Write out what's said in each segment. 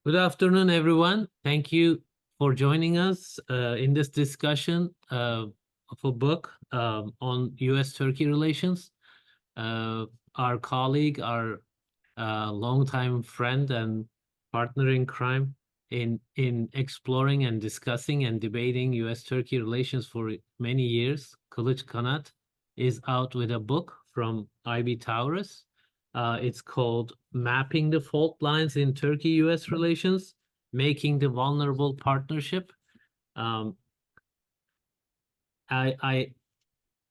Good afternoon, everyone. Thank you for joining us in this discussion of a book on US-Turkey relations. Our colleague, our longtime friend and partner in crime in exploring and discussing and debating US-Turkey relations for many years, Kılıç Kanat, is out with a book from IB Towers. It's called Mapping the Fault Lines in Turkey-US Relations, Making the Vulnerable Partnership. Um, I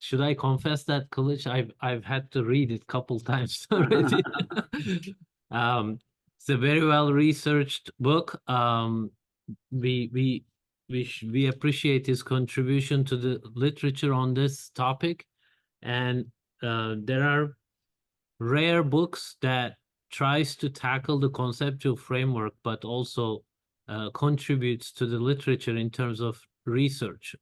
should I confess that, Kılıç, I've had to read it a couple times already. It's a very well-researched book. We appreciate his contribution to the literature on this topic, and there are rare books that tries to tackle the conceptual framework, but also contributes to the literature in terms of research.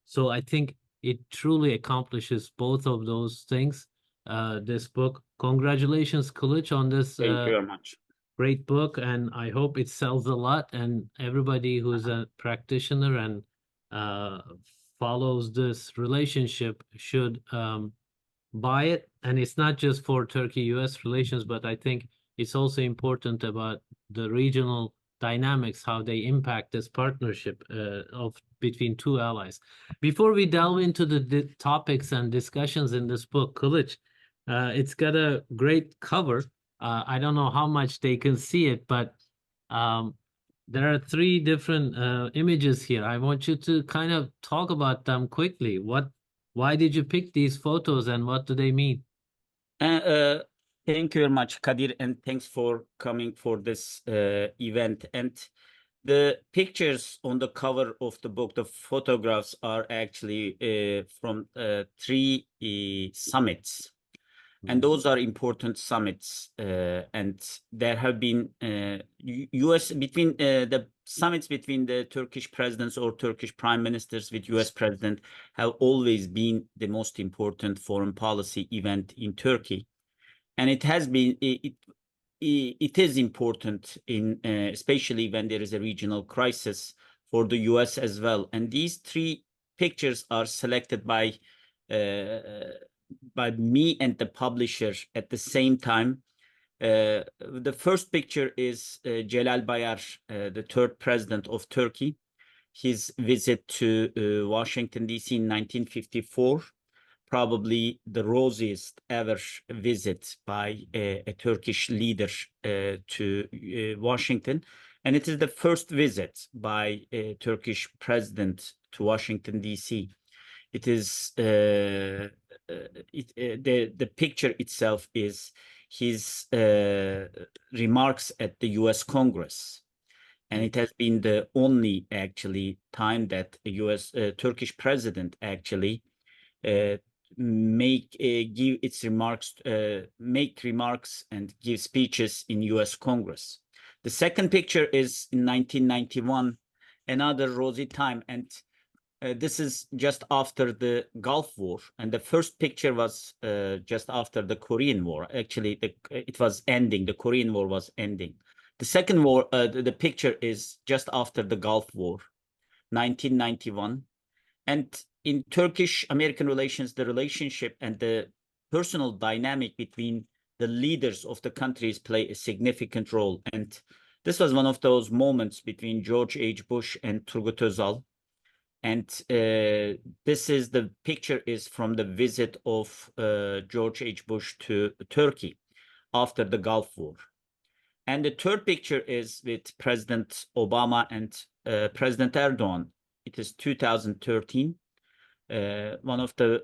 So I think it truly accomplishes both of those things. This book, congratulations, Kılıç, on this Thank you very much. great book, and I hope it sells a lot. And everybody who's a practitioner and uh, follows this relationship should buy it. And it's not just for Turkey-US relations, but I think it's also important about the regional dynamics, how they impact this partnership of between two allies. Before we delve into the topics and discussions in this book, Kılıç, it's got a great cover. I don't know how much they can see it, but um, there are three different images here. I want you to kind of talk about them quickly. Why did you pick these photos and what do they mean? Thank you very much, Kadir, and thanks for coming for this event. And the pictures on the cover of the book, the photographs are actually from three summits. And those are important summits. And there have been US between the summits between the Turkish presidents or Turkish prime ministers with US president have always been the most important foreign policy event in Turkey. And it has been, it is important in especially when there is a regional crisis for the US as well. And these three pictures are selected by me and the publisher at the same time. The first picture is Celal Bayar, the third president of Turkey, his visit to Washington, D.C. in 1954, probably the rosiest ever visit by a Turkish leader to Washington. And it is the first visit by a Turkish president to Washington, D.C. It is the picture itself is his remarks at the U.S. Congress, and it has been the only actually time that a U.S. Turkish president actually give its remarks, make remarks and give speeches in U.S. Congress. The second picture is in 1991, another rosy time, and this is just after the Gulf War, and the first picture was just after the Korean War. Actually, it was ending. The Korean War was ending. The second war, the picture is just after the Gulf War, 1991. And in Turkish-American relations, the relationship and the personal dynamic between the leaders of the countries play a significant role. And this was one of those moments between George H. Bush and Turgut Özal. And this is the picture is from the visit of George H. Bush to Turkey after the Gulf War. And the third picture is with President Obama and President Erdogan. It is 2013, one of the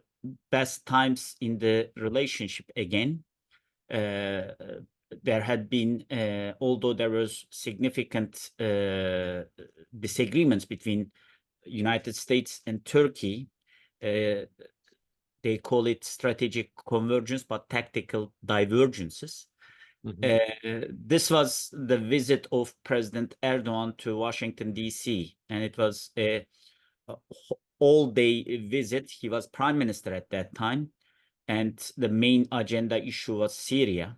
best times in the relationship again. There had been, although there was significant disagreements between United States and Turkey, they call it strategic convergence, but tactical divergences. This was the visit of President Erdogan to Washington, D.C., and it was a all-day visit. He was prime minister at that time, and the main agenda issue was Syria.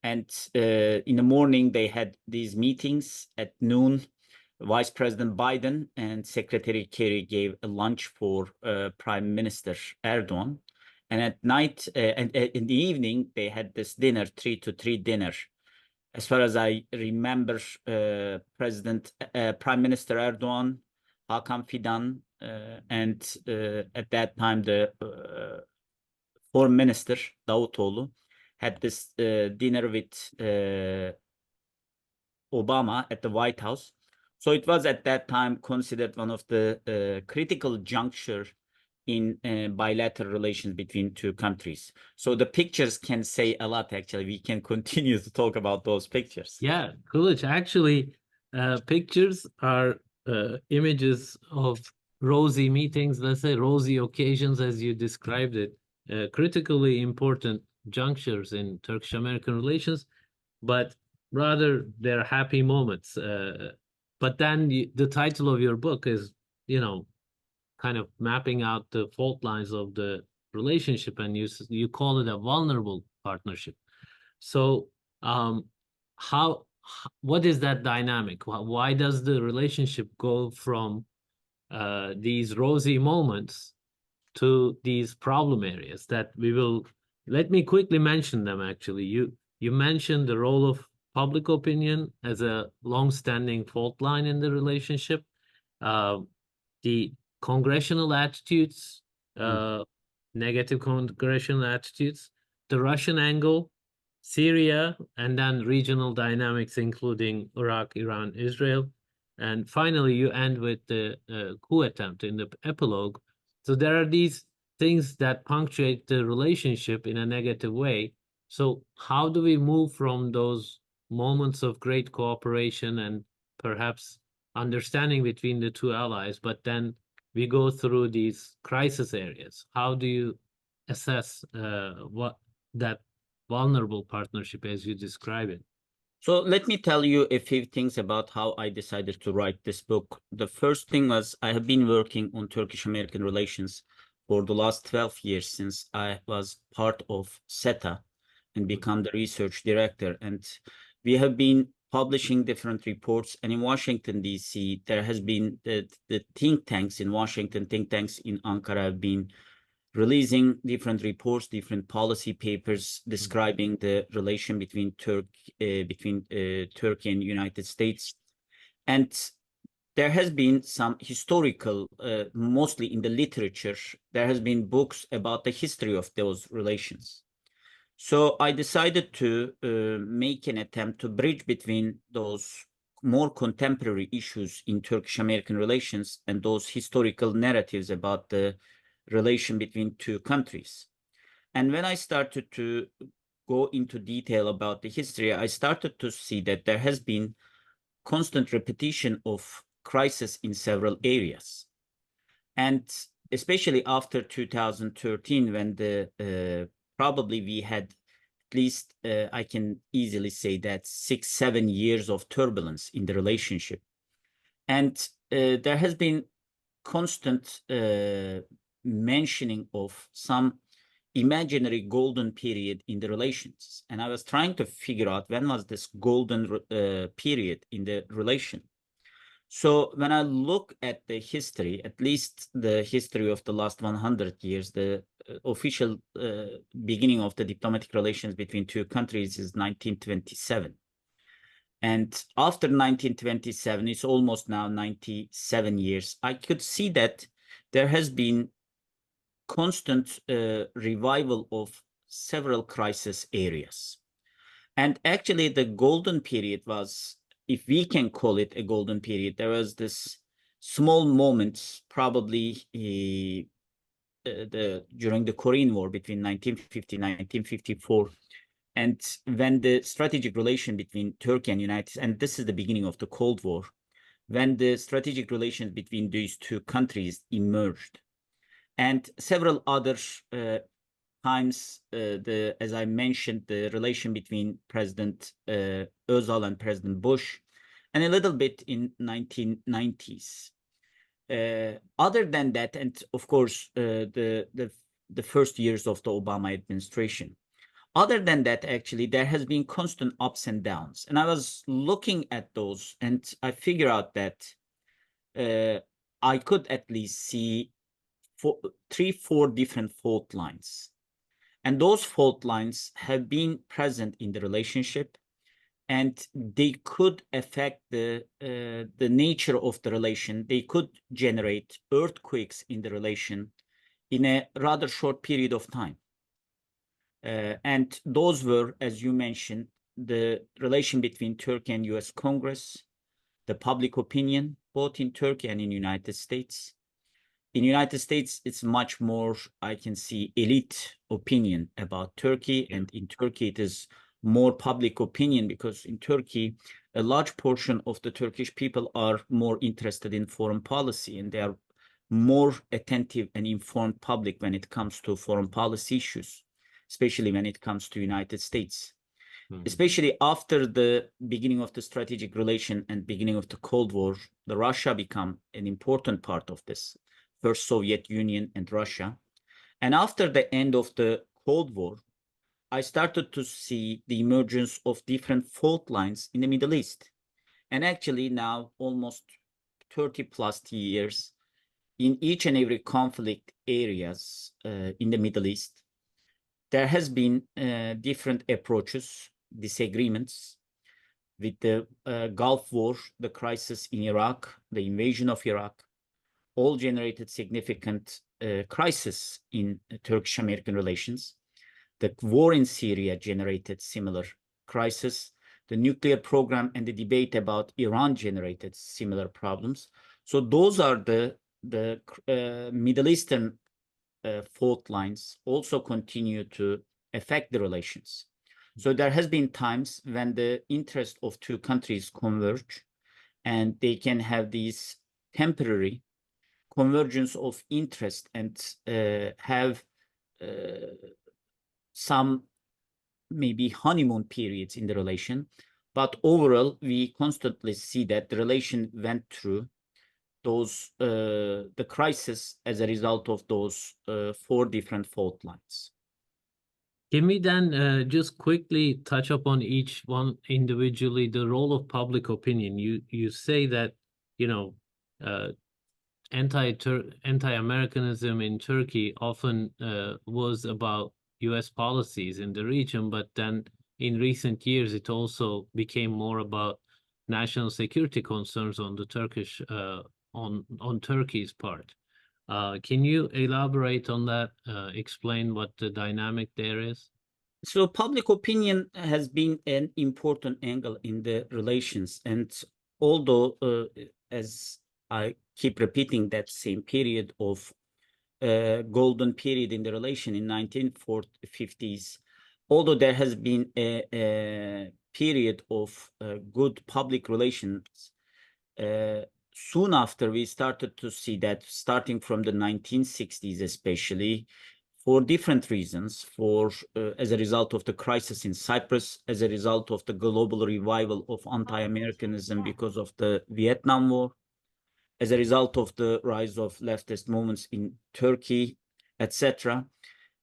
And in the morning, they had these meetings. At noon, Vice President Biden and Secretary Kerry gave a lunch for Prime Minister Erdogan. And at night, and in the evening, they had this dinner, 3-to-3 dinner. As far as I remember, Prime Minister Erdogan, Hakan Fidan, and at that time the Foreign Minister Davutoğlu had this dinner with Obama at the White House. So it was at that time considered one of the critical juncture in bilateral relations between two countries. So the pictures can say a lot, actually. We can continue to talk about those pictures. Yeah, Kılıç, actually, pictures are images of rosy meetings, let's say rosy occasions, as you described it, critically important junctures in Turkish-American relations, but rather they're happy moments. But then the title of your book is, kind of mapping out the fault lines of the relationship, and you call it a vulnerable partnership. So, what is that dynamic? Why does the relationship go from these rosy moments to these problem areas that we will? Let me quickly mention them. Actually, you mentioned the role of public opinion as a long-standing fault line in the relationship. The congressional attitudes, negative congressional attitudes, the Russian angle, Syria, and then regional dynamics, including Iraq, Iran, Israel. And finally, you end with the coup attempt in the epilogue. So there are these things that punctuate the relationship in a negative way. So how do we move from those moments of great cooperation and perhaps understanding between the two allies, but then we go through these crisis areas? How do you assess what that vulnerable partnership as you describe it? So let me tell you a few things about how I decided to write this book. The first thing was I have been working on Turkish-American relations for the last 12 years since I was part of SETA and become the research director. And we have been publishing different reports. And in Washington, D.C., there has been the think tanks in Washington, think tanks in Ankara have been releasing different reports, different policy papers describing the relation between Turkey and United States. And there has been some historical, mostly in the literature, there has been books about the history of those relations. So I decided to make an attempt to bridge between those more contemporary issues in Turkish-American relations and those historical narratives about the relation between two countries. And when I started to go into detail about the history, I started to see that there has been constant repetition of crisis in several areas. And especially after 2013, when the probably we had at least, I can easily say that 6-7 years of turbulence in the relationship. And there has been constant mentioning of some imaginary golden period in the relations. And I was trying to figure out when was this golden period in the relation. So when I look at the history, at least the history of the last 100 years, the official beginning of the diplomatic relations between two countries is 1927. And after 1927, it's almost now 97 years, I could see that there has been constant revival of several crisis areas. And actually the golden period was, if we can call it a golden period, there was this small moments, probably during the Korean War between 1950 and 1954, and when the strategic relation between Turkey and United States, and this is the beginning of the Cold War, when the strategic relations between these two countries emerged, and several other times, as I mentioned, the relation between President Özal and President Bush, and a little bit in 1990s. Other than that, and of course, the first years of the Obama administration. Other than that, actually, there has been constant ups and downs. And I was looking at those and I figure out that I could at least see 4 different fault lines. And those fault lines have been present in the relationship, and they could affect the nature of the relation. They could generate earthquakes in the relation in a rather short period of time. And those were, as you mentioned, the relation between Turkey and US Congress, the public opinion, both in Turkey and in the United States. In the United States, it's much more, I can see, elite opinion about Turkey. Yeah. And in Turkey, it is more public opinion, because in Turkey, a large portion of the Turkish people are more interested in foreign policy, and they are more attentive and informed public when it comes to foreign policy issues, especially when it comes to United States. Especially after the beginning of the strategic relation and beginning of the Cold War, the Russia become an important part of this. First Soviet Union and Russia. And after the end of the Cold War, I started to see the emergence of different fault lines in the Middle East. And actually now, almost 30 plus years, in each and every conflict areas in the Middle East, there has been different approaches, disagreements with the Gulf War, the crisis in Iraq, the invasion of Iraq, all generated significant crisis in Turkish-American relations. The war in Syria generated similar crisis. The nuclear program and the debate about Iran generated similar problems. So those are the Middle Eastern fault lines also continue to affect the relations. So there has been times when the interest of two countries converge, and they can have these temporary convergence of interest and have some maybe honeymoon periods in the relation. But overall, we constantly see that the relation went through those the crisis as a result of those 4 different fault lines. Can we then just quickly touch upon each one individually? The role of public opinion. You say that, you know, uh, anti-Americanism in Turkey often was about U.S. policies in the region, but then in recent years it also became more about national security concerns on the Turkish on Turkey's part. Can you elaborate on that? Explain what the dynamic there is? So public opinion has been an important angle in the relations. And although, as I keep repeating that same period of golden period in the relation in 1950s, although there has been a period of good public relations, soon after we started to see that, starting from the 1960s especially, for different reasons, as a result of the crisis in Cyprus, as a result of the global revival of anti-Americanism because of the Vietnam War, as a result of the rise of leftist movements in Turkey, etc.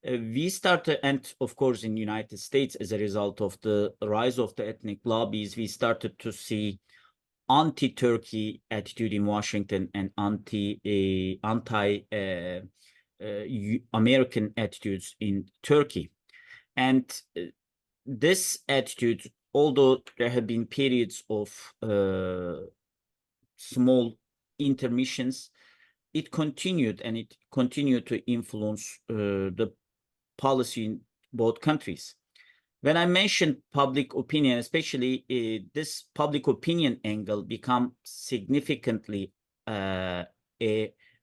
We started, and of course in the United States, as a result of the rise of the ethnic lobbies, we started to see anti-Turkey attitude in Washington and anti-American attitudes in Turkey. And this attitude, although there have been periods of small intermissions, it continued, and it continued to influence the policy in both countries. When I mentioned public opinion, especially this public opinion angle become significantly a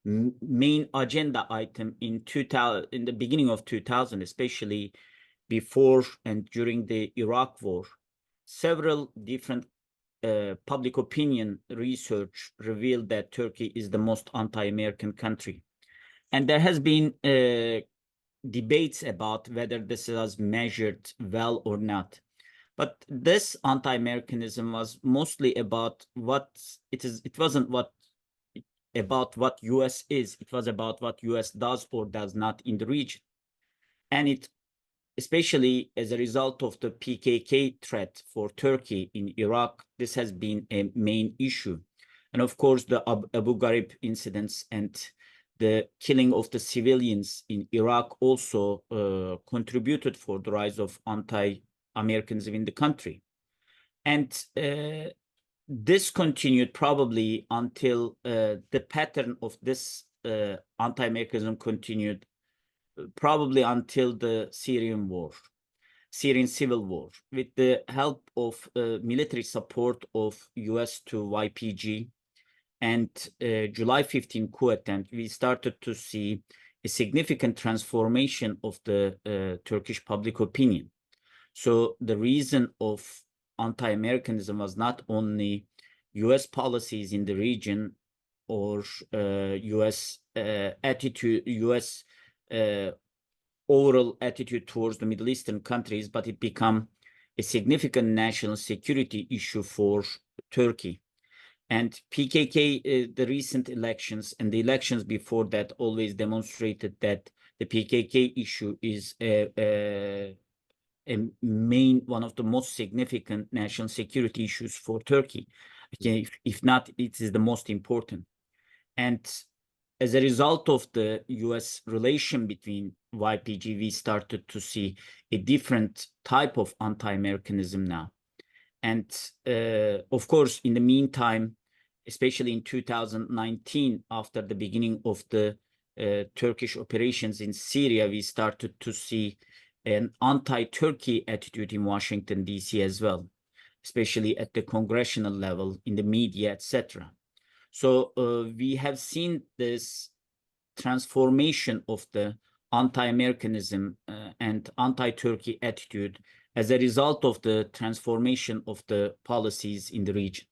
main agenda item in the beginning of 2000, especially before and during the Iraq War. Several different public opinion research revealed that Turkey is the most anti-American country. And there has been debates about whether this was measured well or not. But this anti-Americanism was mostly about what it is. It wasn't about what US is. It was about what US does or does not in the region. And it especially as a result of the PKK threat for Turkey in Iraq, this has been a main issue. And of course, the Abu Ghraib incidents and the killing of the civilians in Iraq also contributed for the rise of anti-Americanism in the country. And this continued probably until the pattern of this anti-Americanism continued probably until the Syrian civil war. With the help of military support of US to YPG and July 15 coup attempt, we started to see a significant transformation of the Turkish public opinion. So the reason of anti-Americanism was not only US policies in the region or US attitude, US overall attitude towards the Middle Eastern countries, but it became a significant national security issue for Turkey. And PKK, the recent elections and the elections before that always demonstrated that the PKK issue is a one of the most significant national security issues for Turkey. Okay, if not, it is the most important. And as a result of the US relation between YPG, we started to see a different type of anti-Americanism now. And of course, in the meantime, especially in 2019, after the beginning of the Turkish operations in Syria, we started to see an anti-Turkey attitude in Washington, D.C. as well, especially at the congressional level, in the media, etc. So we have seen this transformation of the anti-Americanism and anti-Turkey attitude as a result of the transformation of the policies in the region.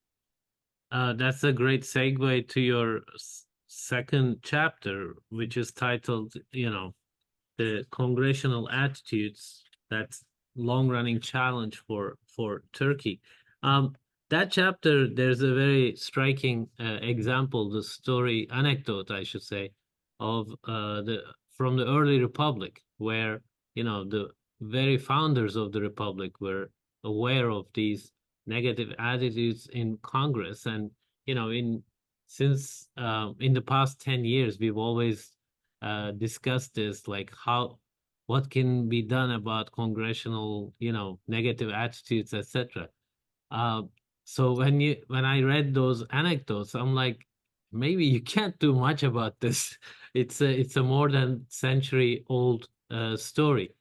That's a great segue to your second chapter, which is titled, the congressional attitudes. That's long-running challenge for Turkey. That chapter, there's a very striking example, the story, anecdote, I should say, of from the early republic, where the very founders of the republic were aware of these negative attitudes in Congress, and since in the past 10 years, we've always discussed this, like what can be done about congressional, negative attitudes, etc. So when I read those anecdotes, I'm like, maybe you can't do much about this. It's a more than century old story.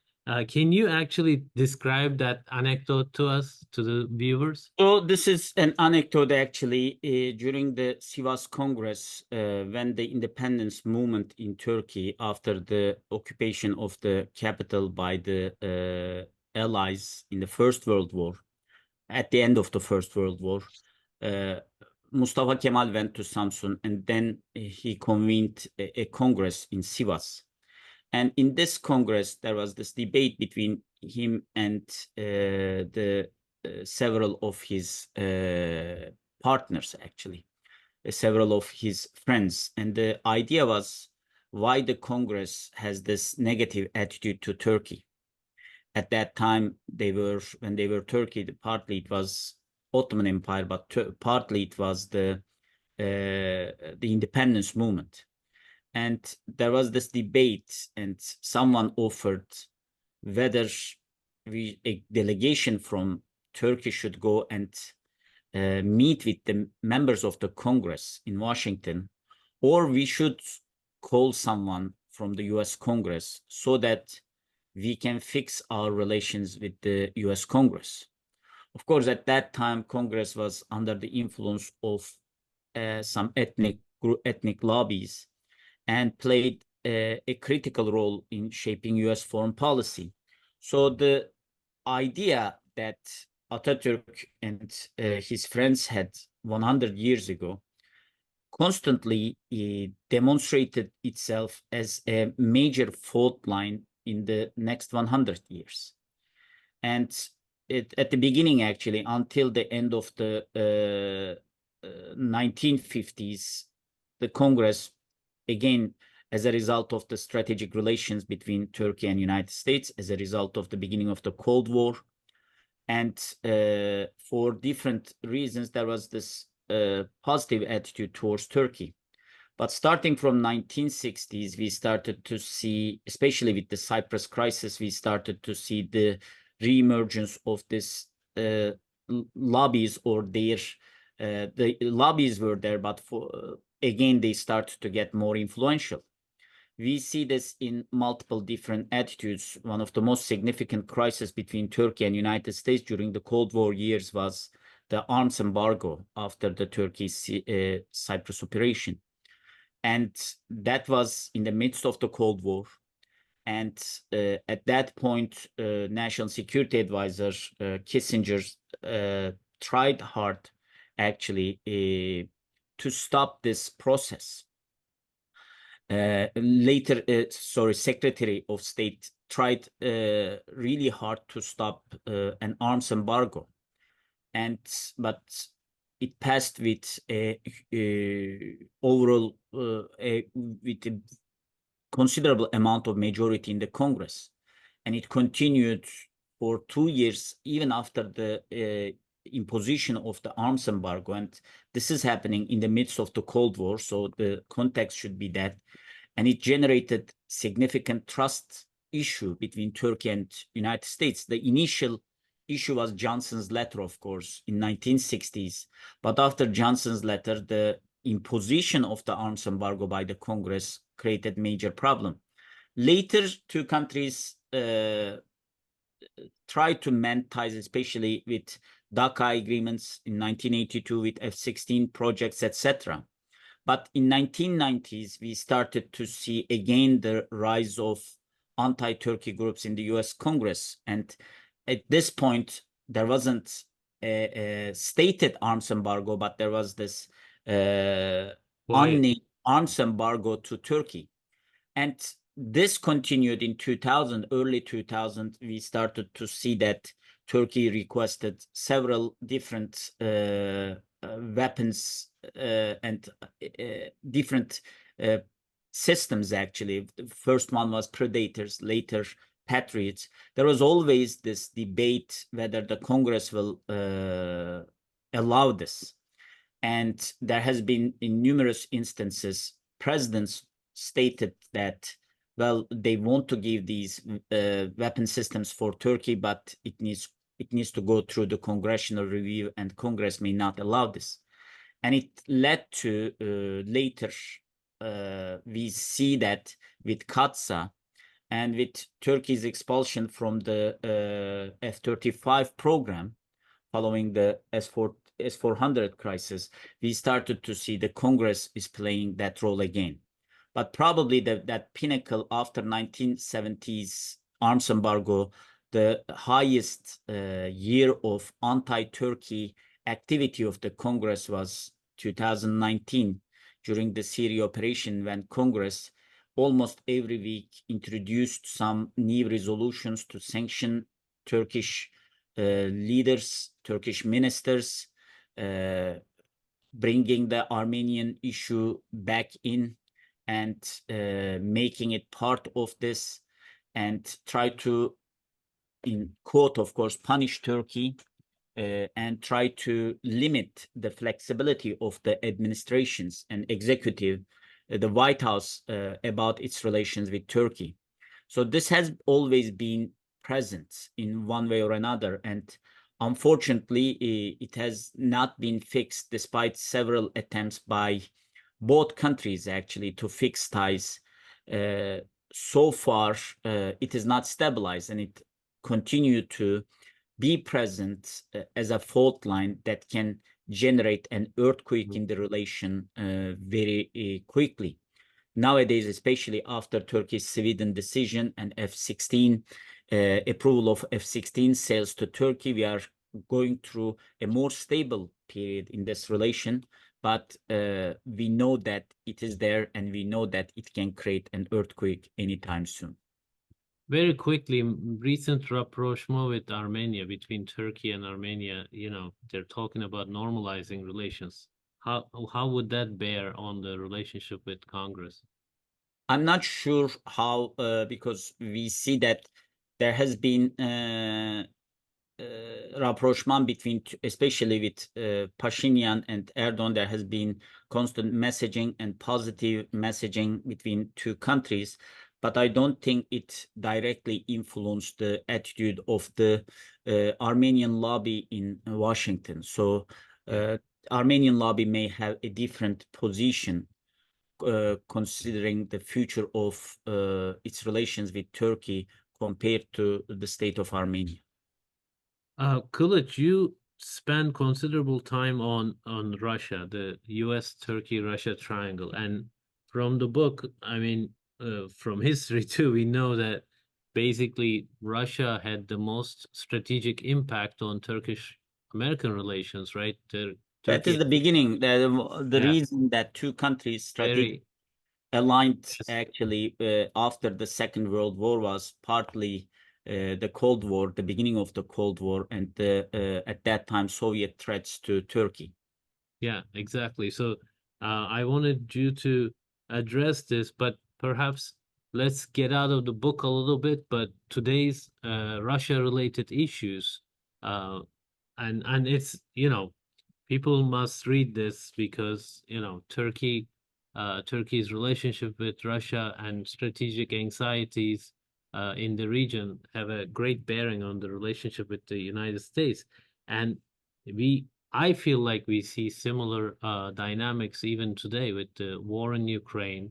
Can you actually describe that anecdote to us, to the viewers? So this is an anecdote actually during the Sivas Congress when the independence movement in Turkey after the occupation of the capital by the Allies in the First World War, at the end of the First World War, Mustafa Kemal went to Samsun and then he convened a Congress in Sivas. And in this Congress, there was this debate between him and the several of his partners, actually, several of his friends. And the idea was why the Congress has this negative attitude to Turkey. At that time, when they were Turkey, partly it was Ottoman Empire, but partly it was the independence movement. And there was this debate, and someone offered whether a delegation from Turkey should go and meet with the members of the Congress in Washington, or we should call someone from the US Congress so that we can fix our relations with the US Congress. Of course, at that time, Congress was under the influence of some ethnic lobbies and played a critical role in shaping US foreign policy. So the idea that Atatürk and his friends had 100 years ago constantly demonstrated itself as a major fault line in the next 100 years. And at the beginning, actually, until the end of the 1950s, the Congress, again, as a result of the strategic relations between Turkey and United States, as a result of the beginning of the Cold War. And for different reasons, there was this positive attitude towards Turkey. But starting from 1960s, we started to see, especially with the Cyprus crisis, we started to see the reemergence of this lobbies, or the lobbies were there, but again, they started to get more influential. We see this in multiple different attitudes. One of the most significant crises between Turkey and United States during the Cold War years was the arms embargo after the Turkey-Cyprus operation. And that was in the midst of the Cold War. And at that point, National Security Advisor Kissinger tried hard, actually, to stop this process. Secretary of State tried really hard to stop an arms embargo. But it passed with overall with a considerable amount of majority in the Congress, and it continued for 2 years even after the imposition of the arms embargo. And this is happening in the midst of the Cold War, so the context should be that. And it generated significant trust issue between Turkey and United States. The initial issue was Johnson's letter, of course, in 1960s. But after Johnson's letter, the imposition of the arms embargo by the Congress created major problem. Later, two countries tried to mend ties, especially with Dhaka agreements in 1982, with F-16 projects, etc. But in 1990s, we started to see again the rise of anti-Turkey groups in the US Congress. And at this point, there wasn't a stated arms embargo, but there was this unnamed arms embargo to Turkey. And this continued in 2000, early 2000. We started to see that Turkey requested several different weapons and different systems, actually. The first one was Predators, later Patriots. There was always this debate whether the Congress will allow this. And there has been, in numerous instances, presidents stated that, well, they want to give these weapon systems for Turkey, but it needs to go through the congressional review, and Congress may not allow this. And it led to later, we see that with Katsa and with Turkey's expulsion from the F-35 program following the S-400 crisis, we started to see the Congress is playing that role again. But probably that pinnacle after 1970s arms embargo, the highest year of anti-Turkey activity of the Congress was 2019, during the Syria operation, when Congress almost every week introduced some new resolutions to sanction Turkish leaders, Turkish ministers, bringing the Armenian issue back in and making it part of this, and try to, in quote, of course, punish Turkey and try to limit the flexibility of the administrations and executive, the White House, about its relations with Turkey. So this has always been present in one way or another, and unfortunately, it has not been fixed despite several attempts by both countries, actually, to fix ties. So far, it is not stabilized, and it continued to be present as a fault line that can generate an earthquake in the relation very quickly. Nowadays, especially after Turkey's Sweden decision and F-16 approval of F-16 sales to Turkey, we are going through a more stable period in this relation. But we know that it is there, and we know that it can create an earthquake anytime soon. Very quickly, recent rapprochement with Armenia, between Turkey and Armenia, they're talking about normalizing relations. How would that bear on the relationship with Congress? I'm not sure how, because we see that there has been rapprochement between, especially with Pashinyan and Erdogan, there has been constant messaging and positive messaging between two countries, but I don't think it directly influenced the attitude of the Armenian lobby in Washington. So Armenian lobby may have a different position considering the future of its relations with Turkey compared to the state of Armenia. Kılıç, you spend considerable time on Russia, the U.S., Turkey, Russia triangle, and from the book, I mean, from history too, we know that basically Russia had the most strategic impact on Turkish-American relations, right? That is Turkey, the beginning. The yeah, reason that two countries strategically very, aligned yes, actually after the Second World War was partly the Cold War, the beginning of the Cold War, and at that time Soviet threats to Turkey. yeah, exactly. So I wanted you to address this, but perhaps let's get out of the book a little bit. But today's Russia-related issues, uh, and it's, people must read this because, Turkey's relationship with Russia and strategic anxieties in the region have a great bearing on the relationship with the United States. And we I feel like we see similar dynamics even today with the war in Ukraine,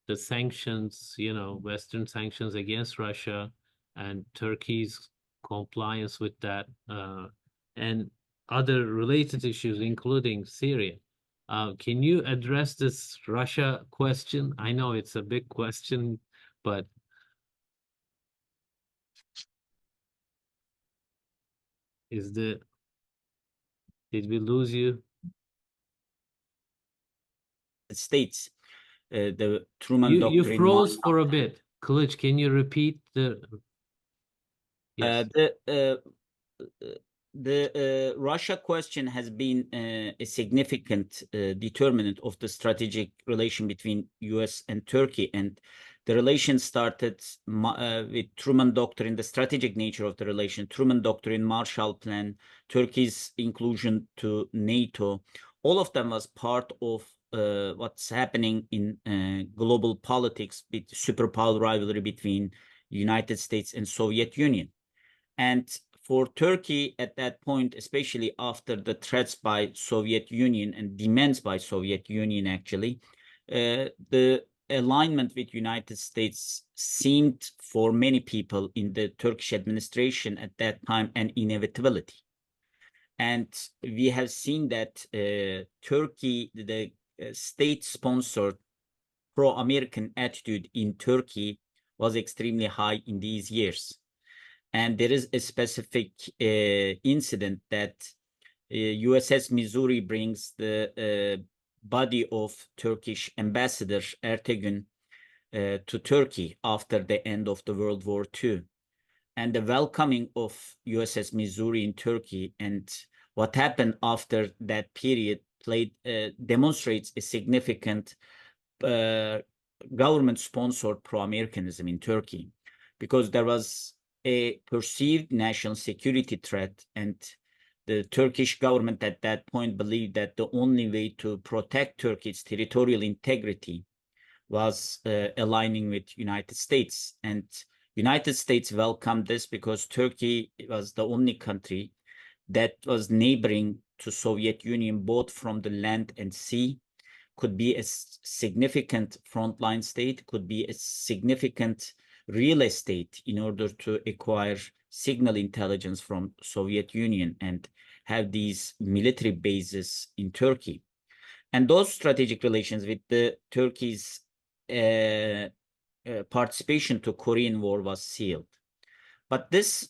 the sanctions, Western sanctions against Russia, and Turkey's compliance with that, and other related issues, including Syria. Can you address this Russia question? I know it's a big question, but is the did we lose you? States, the Truman You Doctrine, froze for a bit. Kılıç, can you repeat the yes. the Russia question has been a significant determinant of the strategic relation between US and Turkey, and the relation started with Truman Doctrine, the strategic nature of the relation, Truman Doctrine, Marshall Plan, Turkey's inclusion to NATO. All of them was part of what's happening in global politics, with superpower rivalry between United States and Soviet Union. And for Turkey at that point, especially after the threats by Soviet Union and demands by Soviet Union, actually, the alignment with United States seemed for many people in the Turkish administration at that time an inevitability. And we have seen that Turkey, the state-sponsored pro-American attitude in Turkey was extremely high in these years. And there is a specific incident that USS Missouri brings the body of Turkish ambassador Ertegun to Turkey after the end of the World War II. And the welcoming of USS Missouri in Turkey and what happened after that period demonstrates a significant government-sponsored pro-Americanism in Turkey, because there was a perceived national security threat, and the Turkish government at that point believed that the only way to protect Turkey's territorial integrity was aligning with United States. And United States welcomed this because Turkey was the only country that was neighboring to Soviet Union, both from the land and sea, could be a significant frontline state, could be a significant real estate in order to acquire signal intelligence from Soviet Union and have these military bases in Turkey. And those strategic relations with the Turkey's participation to Korean War was sealed. But this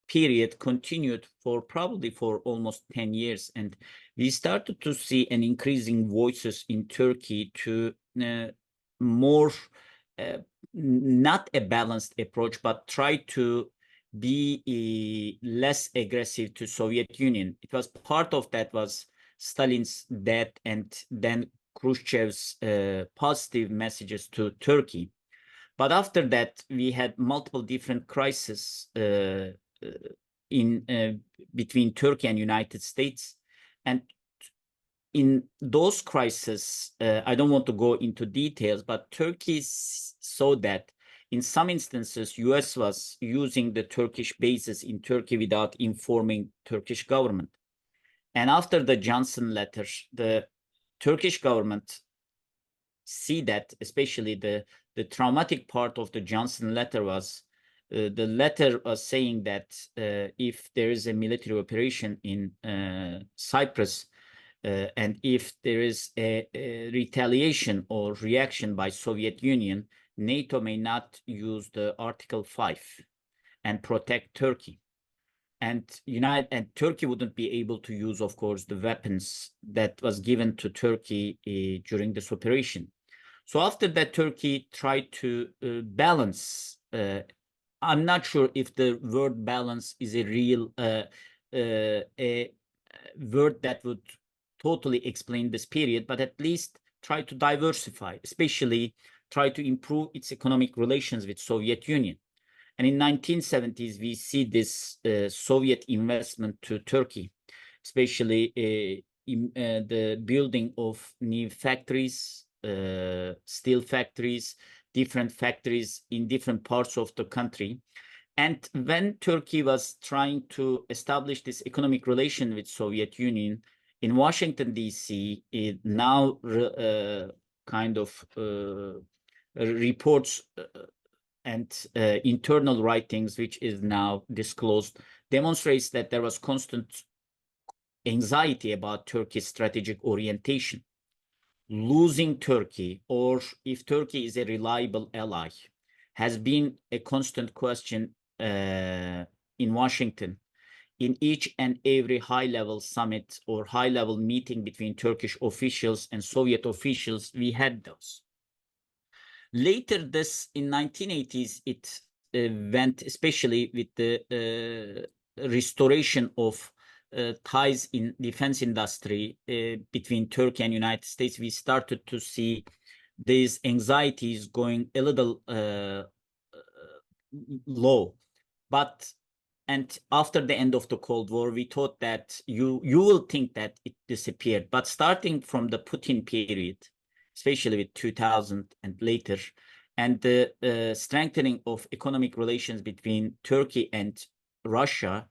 period continued for probably for almost 10 years. And we started to see an increasing voices in Turkey to more, not a balanced approach, but try to be less aggressive to Soviet Union. It was part of that was Stalin's death, and then Khrushchev's positive messages to Turkey. But after that, we had multiple different crises between Turkey and United States. And in those crises, I don't want to go into details, but Turkey saw that in some instances, US was using the Turkish bases in Turkey without informing Turkish government. And after the Johnson letter, the Turkish government see that, especially the traumatic part of the Johnson letter was, the letter was saying that if there is a military operation in Cyprus, and if there is a retaliation or reaction by Soviet Union, NATO may not use the Article 5 and protect Turkey. And Turkey wouldn't be able to use, of course, the weapons that was given to Turkey during this operation. So after that, Turkey tried to balance. I'm not sure if the word balance is a real a word that would totally explain this period, but at least try to diversify, especially try to improve its economic relations with Soviet Union. And in 1970s, we see this Soviet investment to Turkey, especially in the building of new factories, steel factories, different factories in different parts of the country. And when Turkey was trying to establish this economic relation with Soviet Union, in Washington, D.C., it now kind of reports and internal writings, which is now disclosed, demonstrates that there was constant anxiety about Turkey's strategic orientation. Losing Turkey, or if Turkey is a reliable ally, has been a constant question in Washington. In each and every high-level summit or high-level meeting between Turkish officials and Soviet officials, we had those. Later, this in 1980s, it went, especially with the restoration of ties in defense industry between Turkey and United States. We started to see these anxieties going a little low. And after the end of the Cold War, we thought that you will think that it disappeared. But starting from the Putin period, especially with 2000 and later, and the strengthening of economic relations between Turkey and Russia,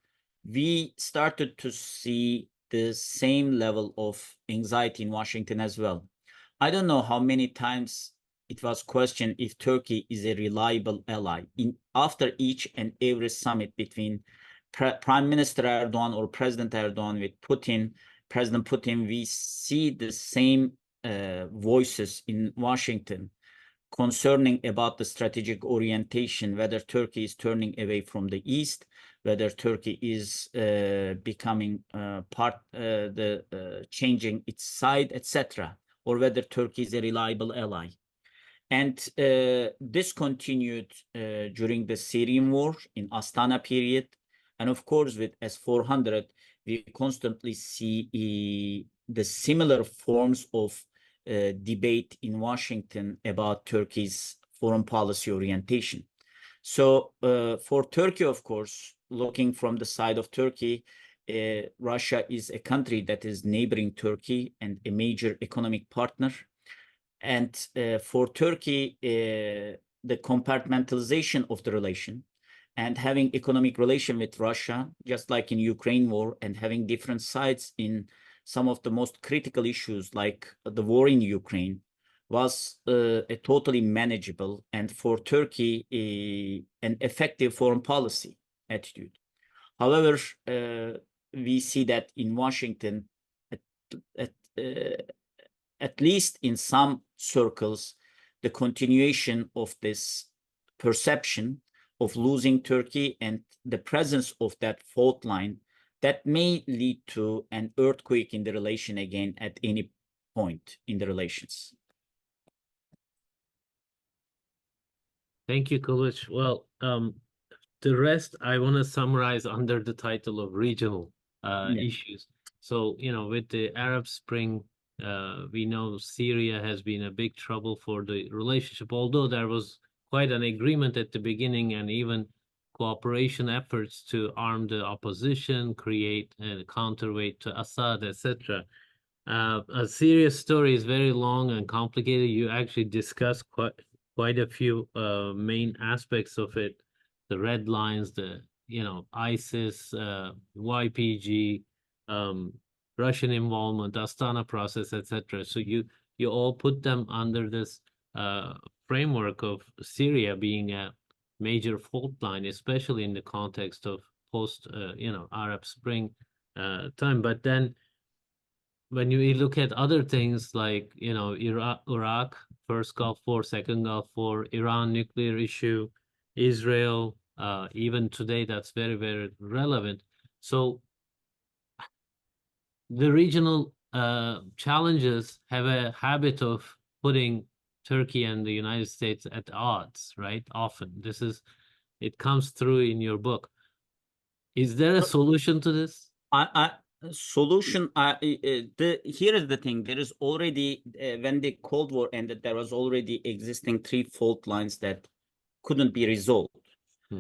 we started to see the same level of anxiety in Washington as well. I don't know how many times it was questioned if Turkey is a reliable ally. After each and every summit between Prime Minister Erdogan or President Erdogan with President Putin, we see the same voices in Washington concerning about the strategic orientation, whether Turkey is turning away from the East, whether Turkey is becoming changing its side, etc., or whether Turkey is a reliable ally. And this continued during the Syrian war in Astana period. And of course, with S-400, we constantly see the similar forms of debate in Washington about Turkey's foreign policy orientation. So for Turkey, of course, looking from the side of Turkey, Russia is a country that is neighboring Turkey and a major economic partner. And for Turkey, the compartmentalization of the relation and having economic relation with Russia, just like in Ukraine war, and having different sides in some of the most critical issues like the war in Ukraine, was a totally manageable and for Turkey an effective foreign policy attitude. However, we see that in Washington, at least in some circles, the continuation of this perception of losing Turkey and the presence of that fault line that may lead to an earthquake in the relation again at any point in the relations. Thank you, Kılıç. Well, the rest I want to summarize under the title of regional issues. So, with the Arab Spring We know Syria has been a big trouble for the relationship, although there was quite an agreement at the beginning and even cooperation efforts to arm the opposition, create a counterweight to Assad, etc. A serious story is very long and complicated. You actually discuss quite a few main aspects of it, the red lines, the ISIS, YPG, um, Russian involvement, Astana process, etc. So you all put them under this framework of Syria being a major fault line, especially in the context of post Arab Spring time. But then when you look at other things like Iraq, first Gulf War, second Gulf War, Iran nuclear issue, Israel, even today that's very, very relevant. So the regional challenges have a habit of putting Turkey and the United States at odds, right? Often it comes through in your book. Is there a solution to this? Solution. Here is the thing. There is already when the Cold War ended, there was already existing three fault lines that couldn't be resolved.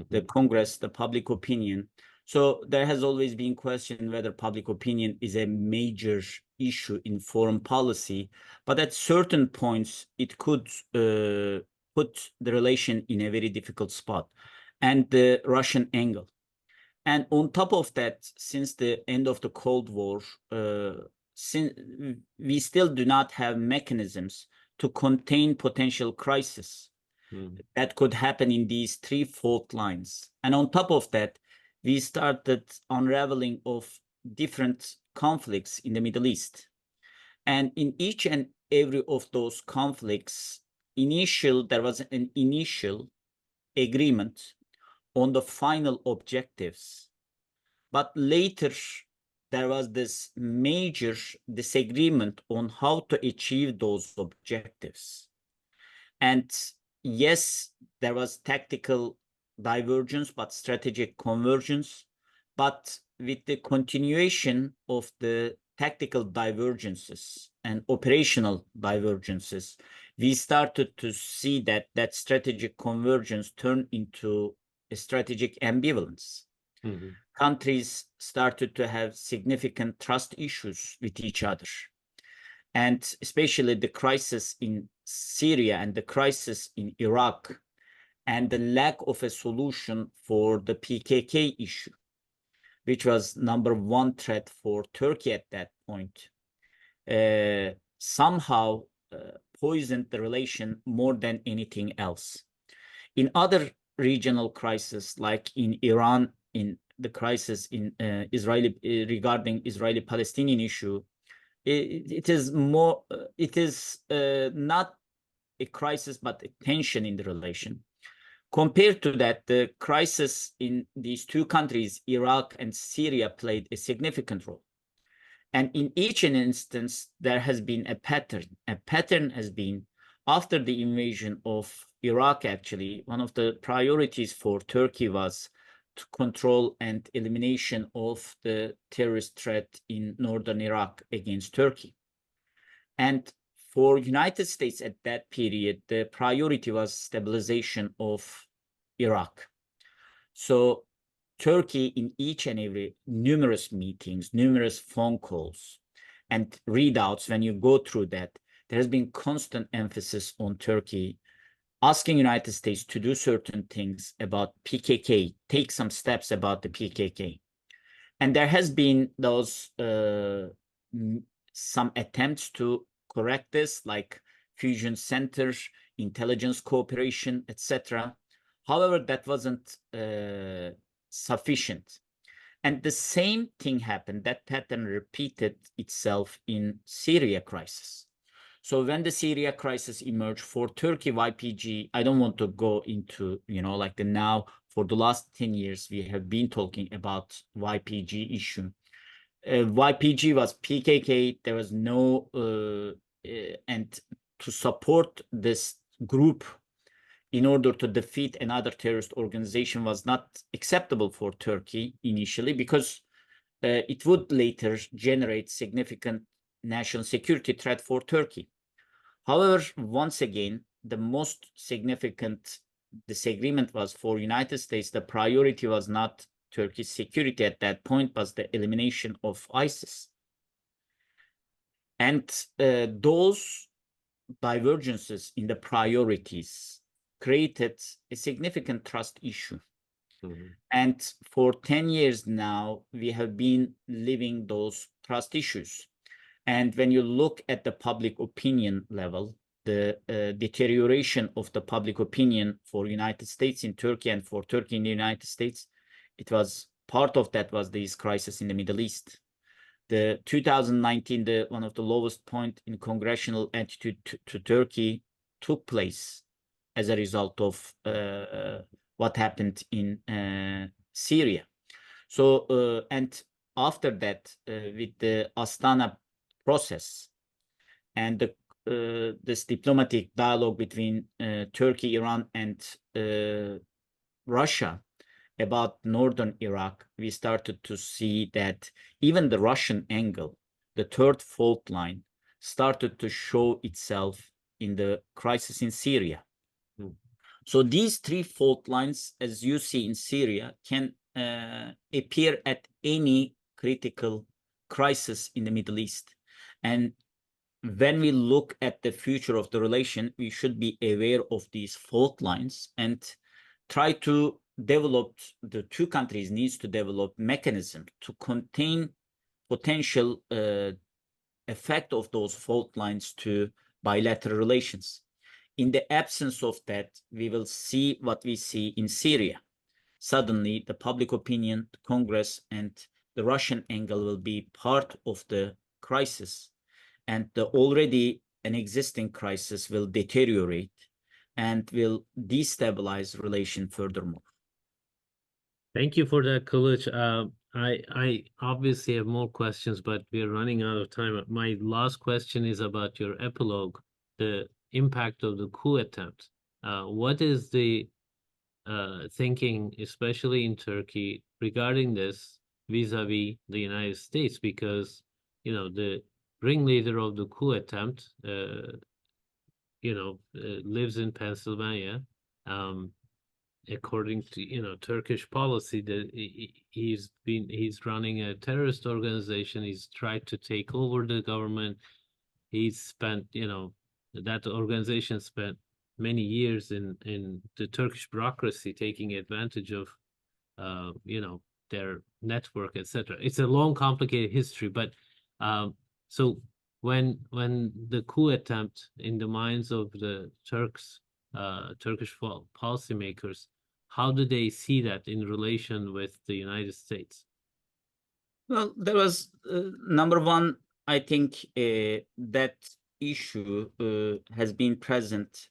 The Congress, the public opinion. So there has always been question whether public opinion is a major issue in foreign policy, but at certain points it could put the relation in a very difficult spot, and the Russian angle. And on top of that, since the end of the Cold War, since we still do not have mechanisms to contain potential crisis that could happen in these three fault lines. And on top of that, we started unraveling of different conflicts in the Middle East. And in each and every of those conflicts, there was an initial agreement on the final objectives. But later, there was this major disagreement on how to achieve those objectives. And yes, there was tactical divergence, but strategic convergence. But with the continuation of the tactical divergences and operational divergences, we started to see that strategic convergence turned into a strategic ambivalence. Countries started to have significant trust issues with each other. And especially the crisis in Syria and the crisis in Iraq, and the lack of a solution for the PKK issue, which was number one threat for Turkey at that point, somehow poisoned the relation more than anything else. In other regional crises, like in Iran, in the crisis in regarding Israeli-Palestinian issue, it is not a crisis, but a tension in the relation. Compared to that, the crisis in these two countries, Iraq and Syria, played a significant role. And in each instance, there has been a pattern. A pattern has been, after the invasion of Iraq, actually, one of the priorities for Turkey was to control and elimination of the terrorist threat in northern Iraq against Turkey. And for United States at that period, the priority was stabilization of Iraq. So Turkey, in each and every numerous meetings, numerous phone calls and readouts, when you go through that, there has been constant emphasis on Turkey asking United States to do certain things about PKK, take some steps about the PKK. And there has been those some attempts to correct this, like fusion centers, intelligence cooperation, etc. However, that wasn't sufficient. And the same thing happened, that pattern repeated itself in Syria crisis. So when the Syria crisis emerged for Turkey, YPG, I don't want to go into, like the now, for the last 10 years, we have been talking about YPG issue. YPG was PKK, there was no, and to support this group in order to defeat another terrorist organization was not acceptable for Turkey initially, because it would later generate significant national security threat for Turkey. However, once again, the most significant disagreement was for United States. The priority was not Turkish security at that point, but the elimination of ISIS. And those divergences in the priorities created a significant trust issue. And for 10 years now, we have been living those trust issues. And when you look at the public opinion level, the deterioration of the public opinion for United States in Turkey and for Turkey in the United States, it was part of that was this crisis in the Middle East. The 2019, one of the lowest point in congressional attitude to Turkey took place as a result of what happened in Syria. So, and after that, with the Astana process and this diplomatic dialogue between Turkey, Iran, and Russia about northern Iraq, we started to see that even the Russian angle, the third fault line, started to show itself in the crisis in Syria. So these three fault lines, as you see in Syria, can appear at any critical crisis in the Middle East. And when we look at the future of the relation, we should be aware of these fault lines and try to develop, the two countries needs to develop mechanism to contain potential effect of those fault lines to bilateral relations. In the absence of that, we will see what we see in Syria. Suddenly, the public opinion, Congress, and the Russian angle will be part of the crisis, and the already an existing crisis will deteriorate and will destabilize relation furthermore. Thank you for that, Kılıç. I obviously have more questions, but we're running out of time. My last question is about your epilogue, the impact of the coup attempt. What is the thinking, especially in Turkey, regarding this vis-a-vis the United States? Because, you know, the ringleader of the coup attempt, lives in Pennsylvania. According to Turkish policy, that he's running a terrorist organization. He's tried to take over the government. He's spent that organization spent many years in the Turkish bureaucracy, taking advantage of their network, etc. It's a long, complicated history, but so when the coup attempt in the minds of the Turkish policymakers, how do they see that in relation with the United States? Well, there was number one, I think that issue has been present,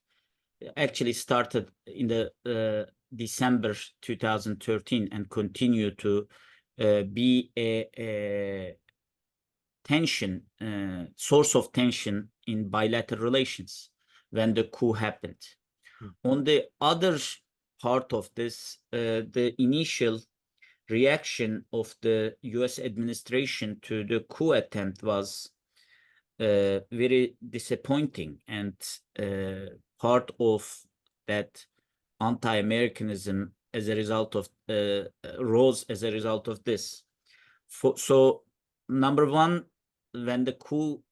actually started in the December 2013 and continue to be a tension, source of tension in bilateral relations when the coup happened. On the other part of this, the initial reaction of the US administration to the coup attempt was very disappointing, and part of that anti-Americanism as a result of rose as a result of this. So number one, when the coup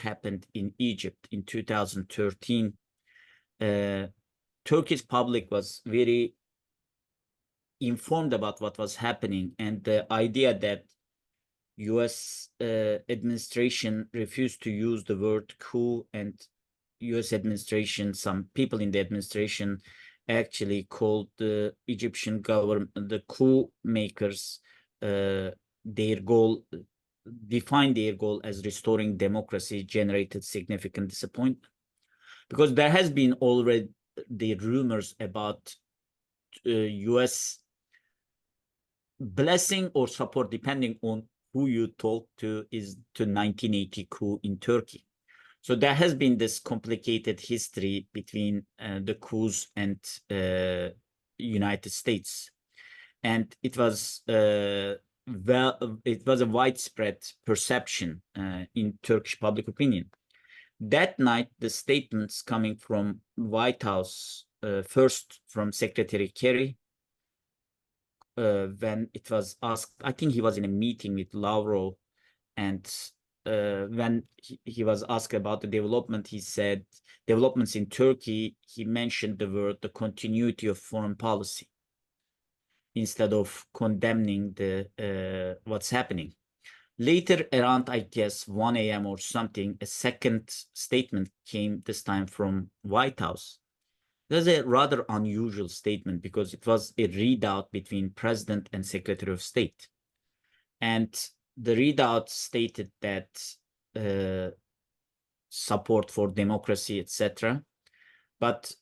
happened in Egypt in 2013, Turkish public was very informed about what was happening, and the idea that US administration refused to use the word coup, and US administration, some people in the administration actually called the Egyptian government, the coup makers, their goal, defined their goal as restoring democracy, generated significant disappointment. Because there has been already the rumors about US blessing or support, depending on who you talk to, is to 1980 coup in Turkey. So there has been this complicated history between the coups and United States. And it was it was a widespread perception in Turkish public opinion. That night, the statements coming from White House, first from Secretary Kerry, when it was asked, I think he was in a meeting with Lavrov, and when he was asked about the development, he said, developments in Turkey, he mentioned the word, the continuity of foreign policy, instead of condemning the what's happening. Later, around, I guess, 1 a.m. or something, a second statement came, this time from White House. It was a rather unusual statement because it was a readout between President and Secretary of State. And the readout stated that support for democracy, etc. But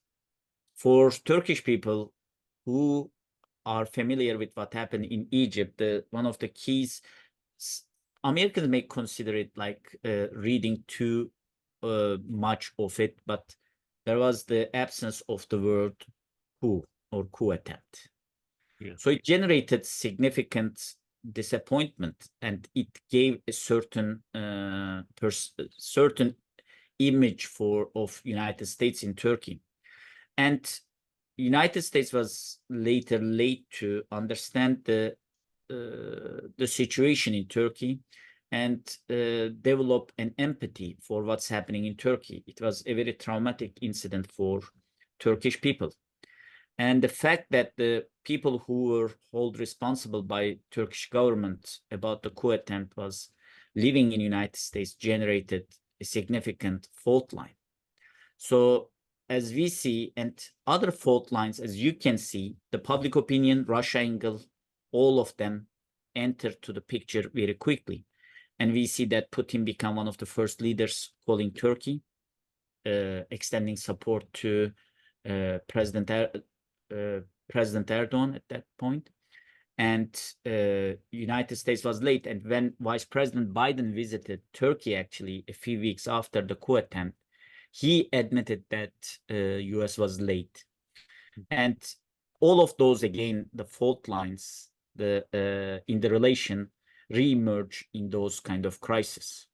for Turkish people who are familiar with what happened in Egypt, one of the keys, Americans may consider it like reading too much of it, but there was the absence of the word coup or coup attempt. Yeah. So it generated significant disappointment, and it gave a certain certain image of United States in Turkey. And United States was later late to understand the situation in Turkey and develop an empathy for what's happening in Turkey. It was a very traumatic incident for Turkish people. And the fact that the people who were held responsible by Turkish government about the coup attempt was living in United States generated a significant fault line. So as we see, and other fault lines, as you can see, the public opinion, Russia angle, all of them enter to the picture very quickly. And we see that Putin became one of the first leaders calling Turkey, extending support to President Erdogan at that point. And United States was late. And when Vice President Biden visited Turkey, actually, a few weeks after the coup attempt, he admitted that US was late. And all of those, again, the fault lines in the relation re-emerge in those kind of crises.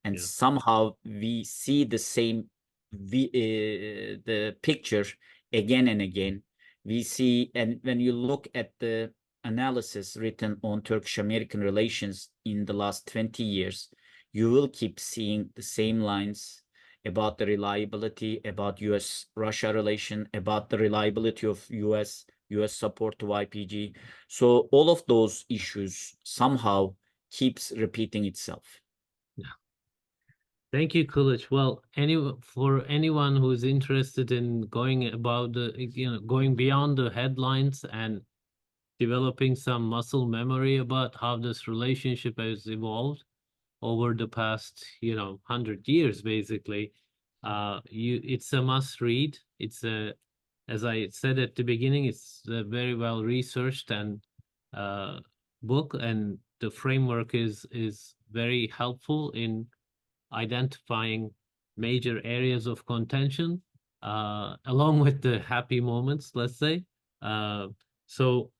And Yeah. somehow we see the same, the picture again and again. We see, and when you look at the analysis written on Turkish-American relations in the last 20 years, you will keep seeing the same lines about the reliability, about US-Russia relation, about the reliability of US support to YPG. So all of those issues somehow keeps repeating itself. Yeah. Thank you, Kılıç. Well, for anyone who is interested in going about going beyond the headlines and developing some muscle memory about how this relationship has evolved over the past, 100 years, basically, it's a must read. As I said at the beginning, it's a very well researched and book, and the framework is very helpful in identifying major areas of contention, along with the happy moments, let's say. So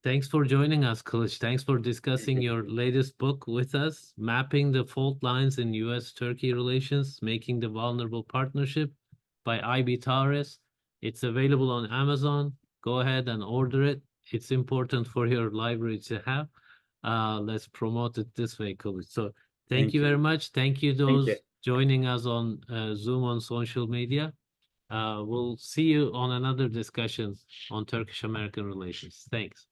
thanks for joining us, Kılıç. Thanks for discussing your latest book with us, Mapping the Fault Lines in US-Turkey Relations, Making the Vulnerable Partnership by I.B. Tavares. It's available on Amazon. Go ahead and order it. It's important for your library to have. Let's promote it this way, Kılıç. So thank you very much. Thank you those joining us on Zoom on social media. We'll see you on another discussion on Turkish-American relations. Thanks.